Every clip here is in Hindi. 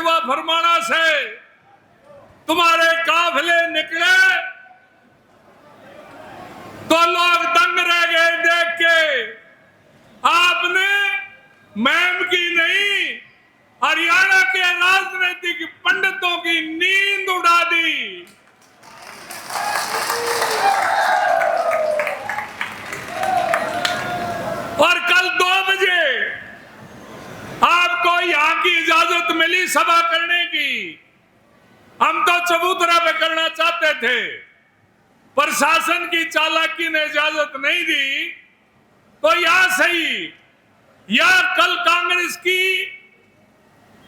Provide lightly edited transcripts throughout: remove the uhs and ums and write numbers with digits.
खंडवा फरमाना से तुम्हारे काफिले निकले तो लोग दंग रह गए देख के। आपने मैम की नहीं, हरियाणा के राजनीतिक पंडितों की नींद उड़ा दी। और कल 2 बजे आपको यहां की इजाजत मिली सभा करने की। हम तो चबूतरा पे करना चाहते थे, प्रशासन की चालाकी ने इजाजत नहीं दी। तो यहां सही, या कल कांग्रेस की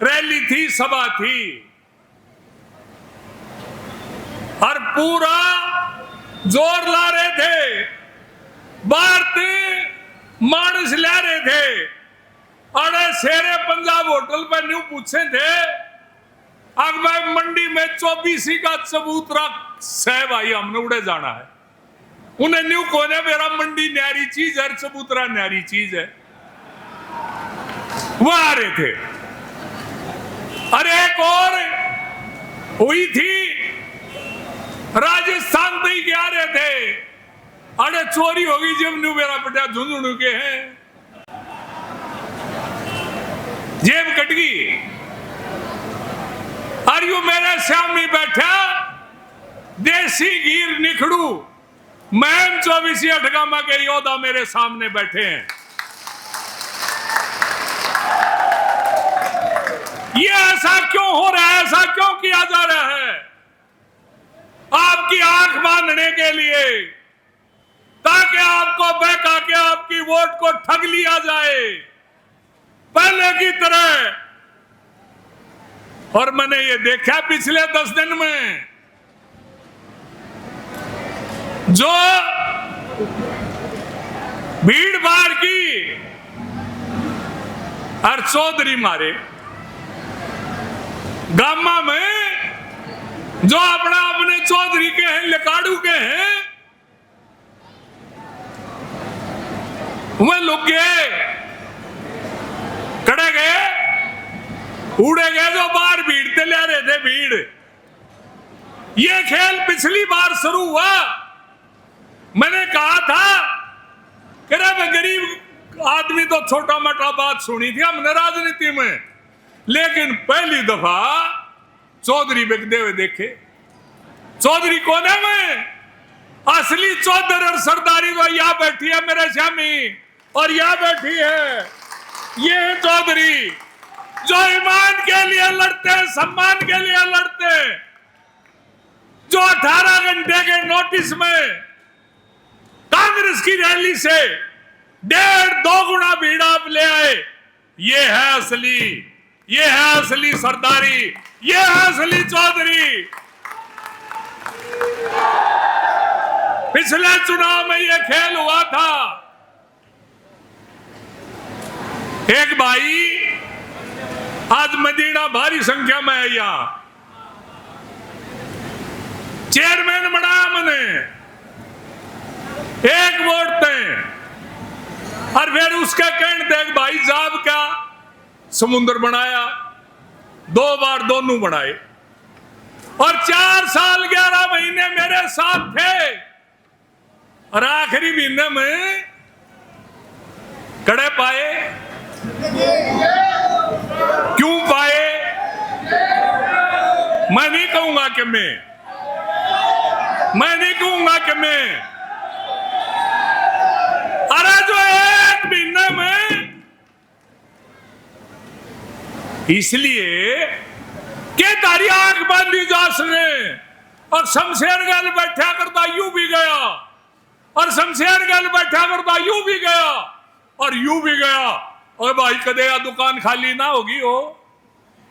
रैली थी, सभा थी, और पूरा जोर ला रहे थे, भारतीय मानस ला रहे थे। अरे शेरे पंजाब होटल पर न्यू पूछे थे, अब भाई मंडी में 24 का चबूतरा है भाई, हमने उड़े जाना है। उन्हें न्यू कोने मेरा मंडी न्यारी चीज है, चबूतरा न्यारी चीज है। वो आ रहे थे। अरे एक और हुई थी, राजस्थान पे ही आ रहे थे। अरे चोरी होगी जब न्यू मेरा बेटा झुंझुनू के हैं, जेब कट गई। और यू मेरे सामने बैठा देसी गिर निखड़ू मैम 24 अठगामा के योद्धा मेरे सामने बैठे हैं। ये ऐसा क्यों हो रहा है, ऐसा क्यों किया जा रहा है? आपकी आंख बांधने के लिए, ताकि आपको बहका के आपकी वोट को ठग लिया जाए पहले की तरह। और मैंने ये देखा पिछले 10 दिन में, जो भीड़ भाड़ की और चौधरी मारे गामा में, जो अपना अपने चौधरी के हैं, लिकाड़ू के हैं, वह लुक गए, कड़े गए, उड़े गए। जो बाहर भीड़ ते ले रहे थे, भीड़। ये खेल पिछली बार शुरू हुआ, मैंने कहा था कि रे गरीब आदमी तो छोटा मोटा बात सुनी थी हमने राजनीति में, लेकिन पहली दफा चौधरी बिकते हुए देखे। चौधरी कौन है? में असली चौधरी और सरदारी तो यहां बैठी है मेरे सामने, और यहां बैठी है ये है चौधरी, जो ईमान के लिए लड़ते हैं, सम्मान के लिए लड़ते हैं, जो 18 घंटे के नोटिस में कांग्रेस की रैली से 1.5-2 गुना भीड़ आप ले आए। ये है असली, ये है असली सरदारी, ये है असली चौधरी। पिछले चुनाव में ये खेल हुआ था। एक भाई आज मदीना भारी संख्या में है, यहां चेयरमैन बनाया मैंने, एक वोट थे, और फिर उसके कहने देख भाई साहब का समुद्र बनाया, 2 बार दोनों बनाए, और 4 साल 11 महीने मेरे साथ थे, और आखिरी महीने में कड़े पाए। क्यों पाए? मैं नहीं कहूंगा कि मैं नहीं कहूंगा कि मैं, अरे जो 1 महीने में, इसलिए के तारी आंख बांधी जास ने, और शमशेर गल बैठा करता यू भी गया, और शमशेर गल बैठा करता यू भी गया, और यू भी गया। और भाई कदे या दुकान खाली ना होगी हो।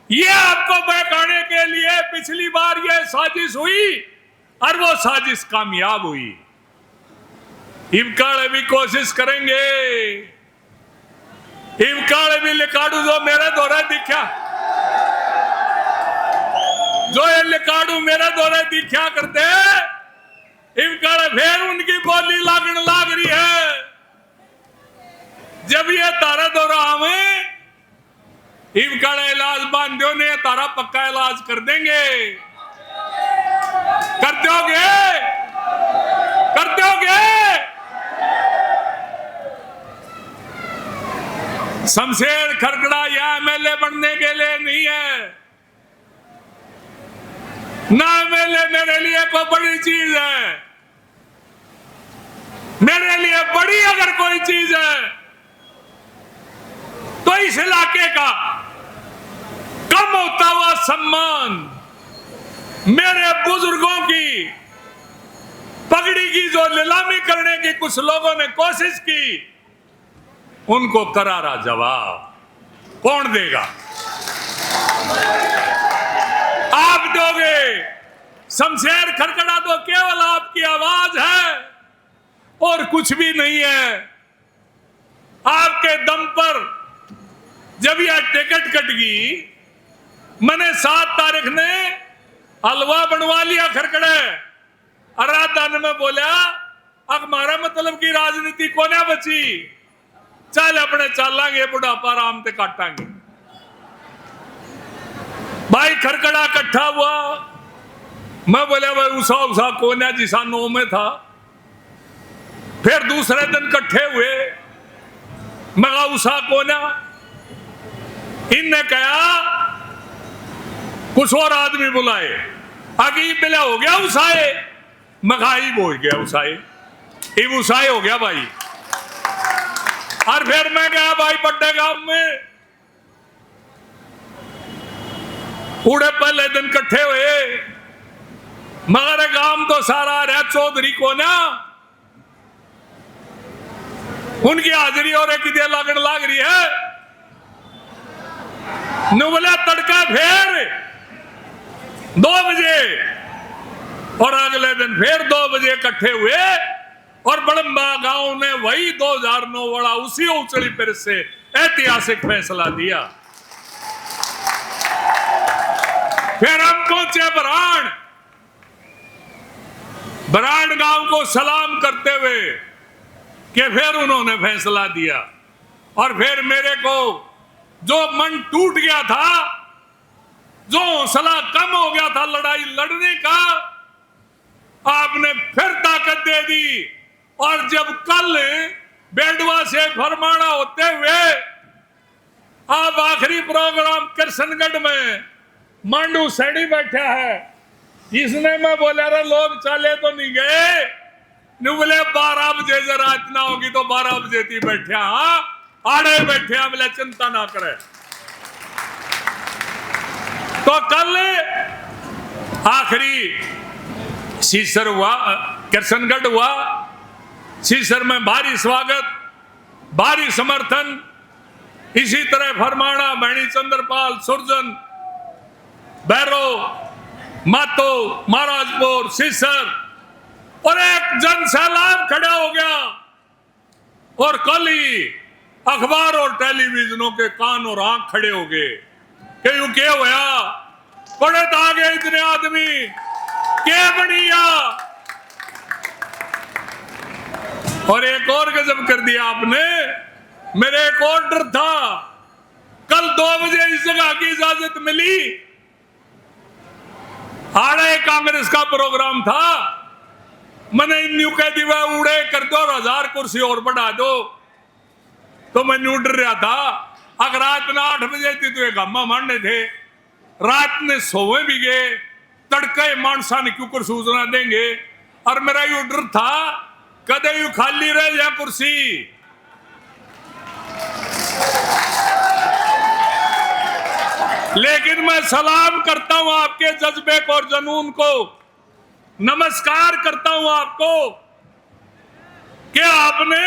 ये आपको बहकाने के लिए पिछली बार ये साजिश हुई, और वो साजिश कामयाब हुई। इबकाड़े भी कोशिश करेंगे, इबकाड़े भी लिकाड़ू जो मेरे दौरे दिखा, जो ये लिकाड़ू मेरे दौरे दिखा करते, इबकाड़े फिर उनकी बोली लागण लाग रही है। जब ये तारा दौरा में इब का इलाज बांधो ने तारा पक्का इलाज कर देंगे। कर दोगे? कर दोगे? शमशेर खरकड़ा यह एमएलए बनने के लिए नहीं है ना। एमएलए मेरे लिए कोई बड़ी चीज है। मेरे लिए बड़ी अगर कोई चीज है तो इस इलाके का कम होता हुआ सम्मान, मेरे बुजुर्गों की पगड़ी की जो नीलामी करने की कुछ लोगों ने कोशिश की, उनको करारा जवाब कौन देगा? आप दोगे। शमशेर खरकड़ा तो केवल आपकी आवाज है और कुछ भी नहीं है। आपके दम पर जब यह टिकट कट गई, मैंने 7 तारीख ने हलवा बनवा लिया खरकड़े। राजधानी में बोला अब हमारा मतलब की राजनीति कोने बची, चल अपने चलांगे बुढ़ापा आराम से काटांगे। भाई खरकड़ा इकट्ठा हुआ। मैं बोला भाई उषा उषा कोना जिसा 9 में था। फिर दूसरे दिन इकट्ठे हुए, मगा उषा कोना। इनने कहा कुछ और आदमी बुलाए, आगे बिला हो गया उषाए, मगाई बोल गया उषाए, इब उषाए हो गया भाई। और फिर मैं गया भाई बड्डे गांव में, पूरे पहले दिन इकट्ठे हुए, मगर गांव तो सारा रहा चौधरी को ना, उनकी हाजिरी और एक लगन लाग रही है। नुबला तड़का फिर 2 बजे और अगले दिन फिर 2 बजे इकट्ठे हुए और बड़म्बा गांव ने वही 2009 वाला उसी उचड़ी फिर से ऐतिहासिक फैसला दिया। फिर हम पहुंचे बराड़ गांव को सलाम करते हुए कि फिर उन्होंने फैसला दिया। और फिर मेरे को जो मन टूट गया था, जो हौसला कम हो गया था लड़ाई लड़ने का, आपने फिर ताकत दे दी। और जब कल बेडवा से फरमाना होते हुए आप आखिरी प्रोग्राम कृष्णगढ़ में मांडू सैनी बैठा है, इसने मैं बोला रहा लोग चले तो नहीं गए, बोले 12 बजे जरा इतना होगी तो 12 बजे थी बैठे, हाँ आड़े बैठे, बोले चिंता ना करे। तो कल आखिरी सीसर हुआ, कृष्णगढ़ हुआ। सीसर में भारी स्वागत, भारी समर्थन, इसी तरह फरमाना, भैणी चंद्रपाल, सुरजन, बैरो, मातो, महाराजपुर, सीसर, और एक जन सैलाब खड़ा हो गया। और कल ही अखबार और टेलीविजनों के कान और आंख खड़े हो गए कि यूं क्या हुआ, बड़े तो आ गए इतने आदमी, क्या बनिया। और एक और गजब कर दिया आपने, मेरे एक ऑर्डर था, कल 2 बजे इस जगह की इजाजत मिली, आड़े कांग्रेस का प्रोग्राम था, मैंने न्यू कह दिया उड़े कर दो, 1000 कुर्सी और बढ़ा दो। तो मैं न्यू डर रहा था, अगर रात में 8 बजे थी तो एक अम्मा मारने थे, रात में सोए भी गए, तड़के मानसा ने क्यों सूचना देंगे। और मेरा यू डर था कदे यू खाली रह जाए कुर्सी। लेकिन मैं सलाम करता हूं आपके जज्बे को और जुनून को, नमस्कार करता हूं आपको कि आपने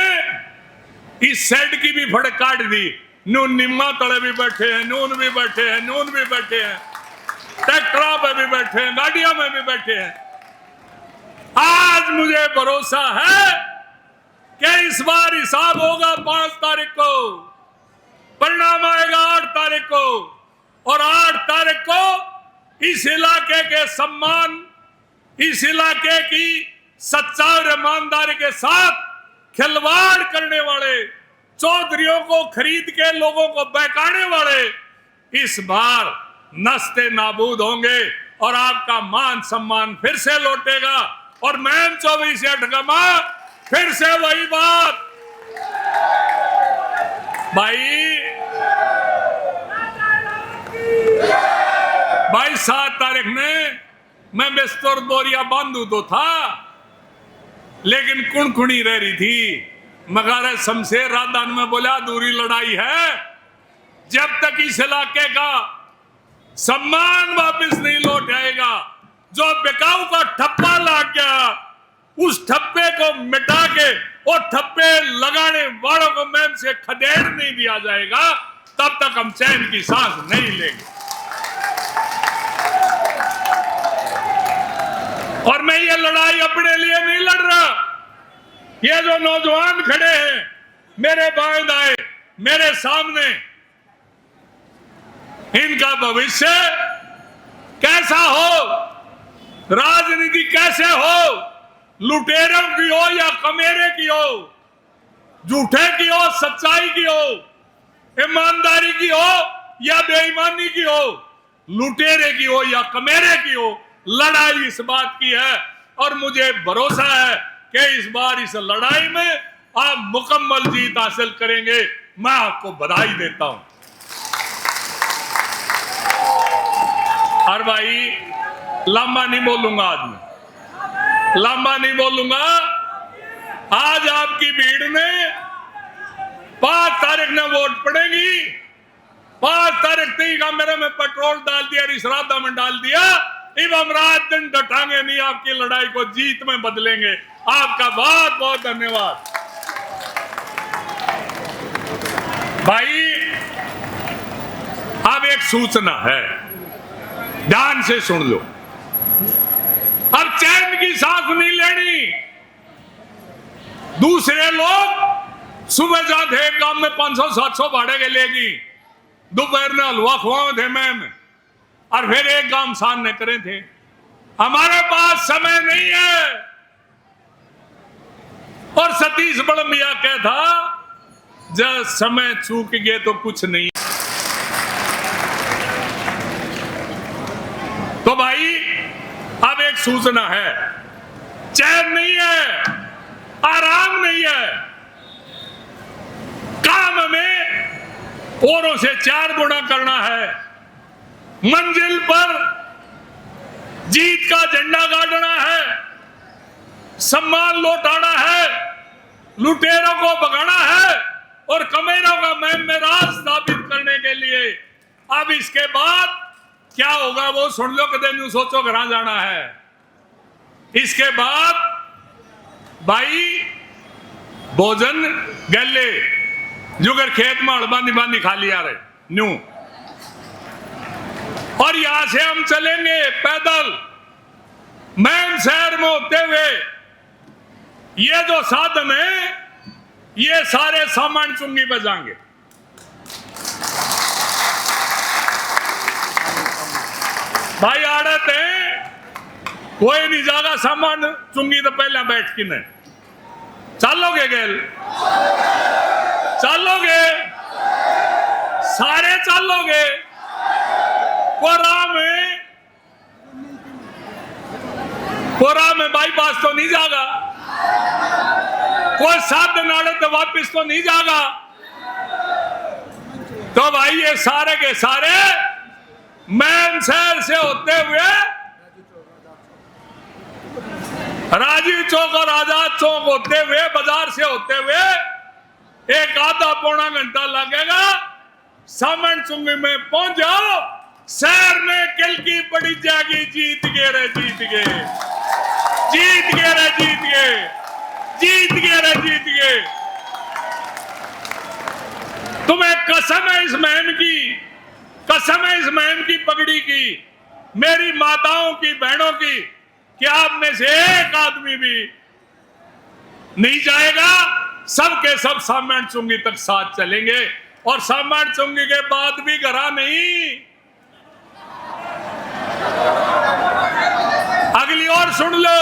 इस साइड की भी फड़क काट दी। नून निम्मा तड़े भी बैठे हैं, नून भी बैठे हैं, नून भी बैठे हैं, ट्रैक्टरों में भी बैठे हैं, गाड़ियों में भी बैठे हैं। आज मुझे भरोसा है कि इस बार हिसाब होगा 5 तारीख को, परिणाम आएगा 8 तारीख को, और 8 तारीख को इस इलाके के सम्मान, इस इलाके की सच्चाई और ईमानदारी के साथ खिलवाड़ करने वाले, चौधरियों को खरीद के लोगों को बहकाने वाले इस बार नस्ते नाबूद होंगे और आपका मान सम्मान फिर से लौटेगा। और मैम 24 अटकमा फिर से वही बात भाई 7 तारीख ने मैं बिस्तर बोरिया बांधू तो था, लेकिन कुणकुणी रह रही थी। मगर शमशेर राधान में बोला दूरी लड़ाई है, जब तक इस इलाके का सम्मान वापस नहीं लौट आएगा। जो बिकाऊ का ठप्पा लग गया, उस ठप्पे को मिटा के और ठप्पे लगाने वालों को मैम से खदेड़ नहीं दिया जाएगा, तब तक हम चैन की सांस नहीं लेंगे। और मैं ये लड़ाई अपने लिए नहीं लड़ रहा। ये जो नौजवान खड़े हैं मेरे बाएं दाएं मेरे सामने, इनका भविष्य कैसा हो, राजनीति कैसे हो, लुटेरों की हो या कमेरे की हो, झूठे की हो, सच्चाई की हो, ईमानदारी की हो या बेईमानी की हो, लुटेरे की हो या कमेरे की हो, लड़ाई इस बात की है। और मुझे भरोसा है कि इस बार इस लड़ाई में आप मुकम्मल जीत हासिल करेंगे। मैं आपको बधाई देता हूं। और भाई लंबा नहीं बोलूंगा, आज मैं लंबा नहीं बोलूंगा। आज आपकी भीड़ में 5 तारीख ने वोट पड़ेगी। 5 तारीख का मेरे में पेट्रोल डाल दिया, इस राधा में डाल दिया। अब हम रात दिन डटांगे नहीं, आपकी लड़ाई को जीत में बदलेंगे। आपका बहुत बहुत धन्यवाद। भाई अब एक सूचना है, ध्यान से सुन लो। अब चैन की सांस नहीं लेनी। दूसरे लोग सुबह जाते एक गांव में 500-700 भाड़े के लेगी, दोपहर में हलवा खुआ थे मैम, और फिर एक काम सामने करे थे। हमारे पास समय नहीं है। और सतीश बड़मिया कहता, जब समय चूक गए तो कुछ नहीं। तो भाई अब एक सूचना है, चैन नहीं है, आराम नहीं है। काम में औरों से 4 गुना करना है। मंजिल पर जीत का झंडा गाड़ना है, सम्मान लौटाना है, लुटेरों को भगाना है और कमेरों का मैम-ए-राज साबित करने के लिए। अब इसके बाद क्या होगा वो सुन लो, कदे न्यू सोचो घर जाना है। इसके बाद भाई भोजन गले जुगर खेत में हड़बानी बानी खा लिया रहे न्यू, और यहां से हम चलेंगे पैदल मैन शहर में होते हुए। ये जो साधन है ये सारे सामान चुंगी पे जाएंगे। भाई आड़त है, कोई नहीं जागा सामान चुंगी तो पहले बैठ की नहीं। चलोगे गेल, चलोगे, सारे चलोगे। कोरा में बाईपास तो नहीं जागा, कोई साधन आड़े तो वापिस तो नहीं जागा। तो भाई ये सारे के सारे मैन शहर से होते हुए राजीव चौक और आजाद चौक होते हुए, बाजार से होते हुए एक आधा पौना घंटा लगेगा। सामान चुंगी में पहुंच जाओ, शहर में किल की बड़ी जागी, जीत गए रे जीत गए, जीत गए रे जीत गए, जीत गए रे जीत गए। तुम्हें कसम है इस महम की, कसम है इस महम की पगड़ी की, मेरी माताओं की, बहनों की, कि आप में से एक आदमी भी नहीं जाएगा। सबके सब सामान चुंगी तक साथ चलेंगे। और सामान चुंगी के बाद भी घरा नहीं, अगली और सुन लो,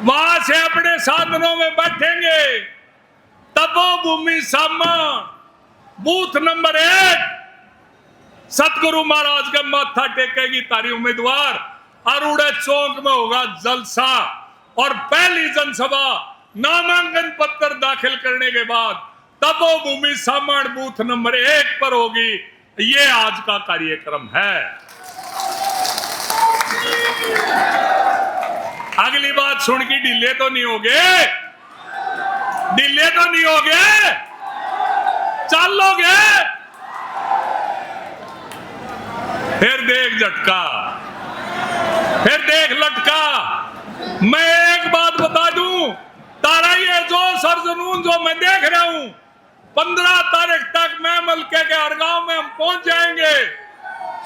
वहां से अपने साधनों में बैठेंगे। तपो भूमि सामा बूथ नंबर 1 सतगुरु महाराज के माथा टेकेगी तारी उम्मीदवार। अरुड़े चौक में होगा जलसा और पहली जनसभा नामांकन पत्र दाखिल करने के बाद तपोभूमि सामण बूथ नंबर 1 पर होगी। ये आज का कार्यक्रम है। अगली बात सुन के ढीले तो नहीं होगे, ढीले तो नहीं होगे, चलोगे। फिर देख झटका, फिर देख लटका। मैं एक बात बता दूं, तारा ये जोश और जुनून जो मैं देख रहा हूं, 15 तारीख तक मैं मलके के हर गांव में हम पहुंच जाएंगे।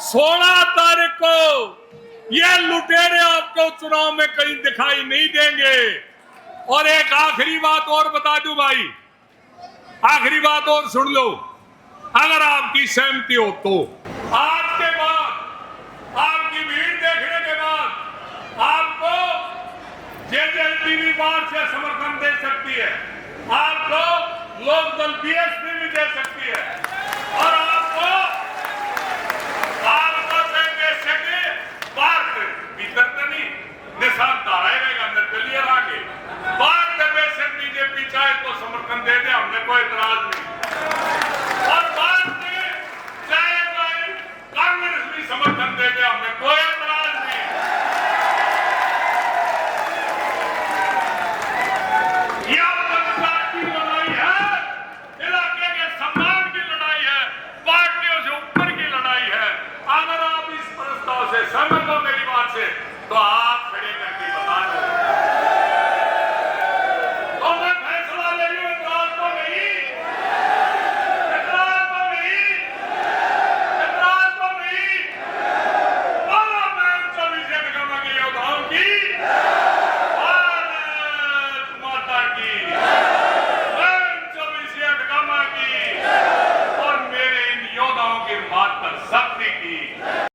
16 तारीख को ये लुटेरे आपको चुनाव में कहीं दिखाई नहीं देंगे। और एक आखिरी बात और बता दूं भाई, आखिरी बात और सुन लो, अगर आपकी सहमति हो तो आज के बाद, आपकी भीड़ देखने के बाद आपको जेजेएल टीवी बार से समर्थन दे सकती है, आपको लोक दल बीएसपी भी दे सकती है, और आपको बाहर से भीतर तो नहीं निशान तारा रहेगा, निर्दलीय आगे बाहर से बेशक बीजेपी चाहे तो समर्थन दे दे, हमने कोई एतराज नहीं। और बाहर से चाहे कांग्रेस भी समर्थन दे दे, हमने कोई एतराज नहीं। यह पंचायत की लड़ाई है, इलाके के सम्मान की लड़ाई है, पार्टियों से ऊपर की लड़ाई है। अगर आप इस प्रस्ताव से सहमत हो मेरी बात से, तो आप खड़े करके बता दो, तो मैं फैसला ले लूं। एतराज तो नहीं, एतराज तो नहीं, एतराज तो नहीं। बोलो मैं 24 की योद्धाओं की, भारत माता की, मैं 24 की, और मेरे इन योद्धाओं की बात पर शक्ति की।